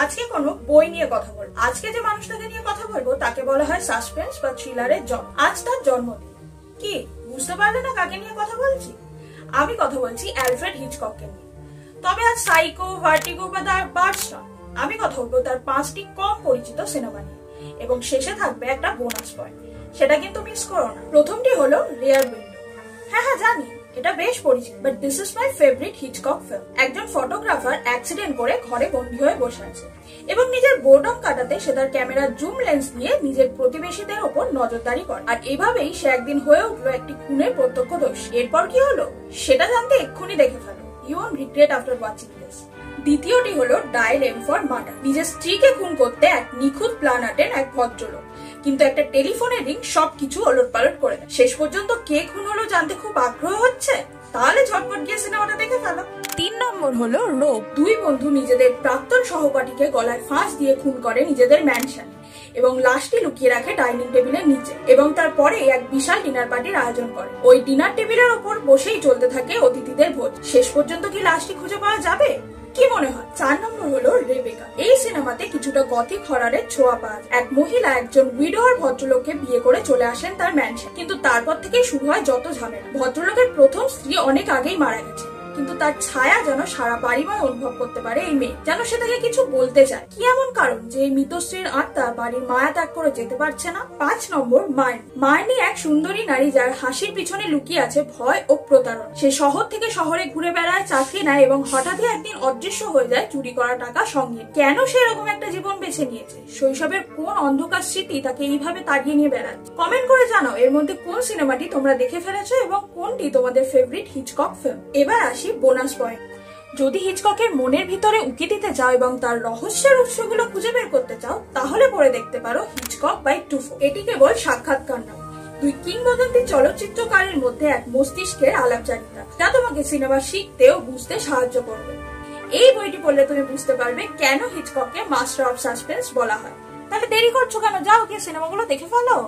আজকে কোনো বই নিয়ে কথা বলবো। আজকে যে মানুষটাকে নিয়ে কথা বলবো তাকে বলা হয় সাসপেন্স বা থ্রিলারের জন্ম। আজ তার জন্মদিন। কি বুঝতে পারলে না কাকে নিয়ে কথা বলছি? আমি কথা বলছি অ্যালফ্রেড হিচকককে নিয়ে। তবে আজ সাইকো, ভার্টিগো বা দ্য বার্ডস না, আমি কথা বলবো তার 5টি কম পরিচিত সিনেমা নিয়ে। এবং শেষে থাকবে একটা বোনাস পয়েন্ট, সেটা কিন্তু মিস করো না। প্রথমটি হলো রিয়ার উইন্ডো। হ্যাঁ জানি এটা বেশ পরিচিত, but this is my favourite Hitchcock film. একজন ফটোগ্রাফার অ্যাক্সিডেন্ট করে ঘরে বন্দী হয়ে বসে আছে এবং নিজের বোর্ডম কাটাতে সে তার ক্যামেরার জুম লেন্স দিয়ে নিজের প্রতিবেশীদের ওপর নজরদারি করে। আর এভাবেই সে একদিন হয়ে উঠলো একটি খুনের প্রত্যক্ষদর্শী। এরপর কি হলো সেটা জানতে এক্ষুনি দেখে ফেলো। You won't regret after watching this. দ্বিতীয়টি হলো ডায়াল এম ফর মার্ডার। নিজের স্ত্রীকে খুন করতে এক নিখুঁত প্ল্যান আটেন এক ভদ্রলোক, কিন্তু একটা টেলিফোনের রিং সবকিছু ওলটপালট করে দেয়। শেষ পর্যন্ত কে খুন হলো জানতে খুব আগ্রহ হচ্ছে? তাহলে ঝটপট গিয়ে সিনেমাটা দেখে ফেলো। 3 নম্বর হলো রোগ। দুই বন্ধু নিজেদের প্রাক্তন সহপাঠীকে গলায় ফাঁস দিয়ে খুন করে নিজেদের ম্যানশনে এবং লাশটি লুকিয়ে রাখে ডাইনিং টেবিলের নিচে এবং তারপরে এক বিশাল ডিনার পার্টির আয়োজন করে। ওই ডিনার টেবিলের ওপর বসেই চলতে থাকে অতিথিদের ভোজ। শেষ পর্যন্ত কি লাশটি খুঁজে পাওয়া যাবে? কি মনে হয়? 4 নম্বর হলো রেবেকা। এই সিনেমাতে কিছুটা গথিক হররের ছোঁয়া পাওয়া যায়। এক মহিলা একজন উইডোর ভদ্রলোককে বিয়ে করে চলে আসেন তার ম্যানশন, কিন্তু তারপর থেকেই শুরু হয় যত ঝামেলা। ভদ্রলোকের প্রথম স্ত্রী অনেক আগেই মারা গেছে, কিন্তু তার ছায়া যেন সারা বাড়িময় অনুভব করতে পারে এই মেয়ে, যেন সে তাকে কিছু বলতে চায়। কি এমন কারণ যে এই মৃত স্ত্রীর আত্মা বাড়ির মায়া ত্যাগ করে যেতে পারছে না? 5 নম্বর মার্নি এক সুন্দরী নারী যার হাসির পিছনে লুকিয়ে আছে ভয় ও প্রতারণা। সে শহর থেকে শহরে ঘুরে বেড়ায়, চাকরি নেয় এবং হঠাৎই একদিন অদৃশ্য হয়ে যায় চুরি করা টাকা সঙ্গে। কেন সে এরকম একটা জীবন বেছে নিয়েছে? শৈশবের কোন অন্ধকার স্মৃতি তাকে এইভাবে তাড়িয়ে নিয়ে বেড়াচ্ছে? কমেন্ট করে জানাও এর মধ্যে কোন সিনেমাটি তোমরা দেখে ফেলেছো এবং কোনটি তোমাদের ফেভারিট হিচকক ফিল্ম। এবার আসি বোনাস পয়েন্ট। যদি হিচককের মনের ভিতরে উকি দিতে চাও এবং তার রহস্যের উৎসগুলো খুঁজে বের করতে চাও, তাহলে পড়ে দেখতে পারো হিচকক বাই টুফো। এটি কেবল সাক্ষাৎকার নয়, দুই কিংবদন্তি চলচ্চিত্রকারের মধ্যে এক মস্তিষ্কের আলাপচারিতা, যা তোমাকে সিনেমা শিখতে ও বুঝতে সাহায্য করবে। এই বইটি পড়লে তুমি বুঝতে পারবে কেন হিচকককে মাস্টার অফ সাসপেন্স বলা হয়। তাহলে দেরি করছো কেন? যাও গিয়ে সিনেমাগুলো দেখে ফেলো।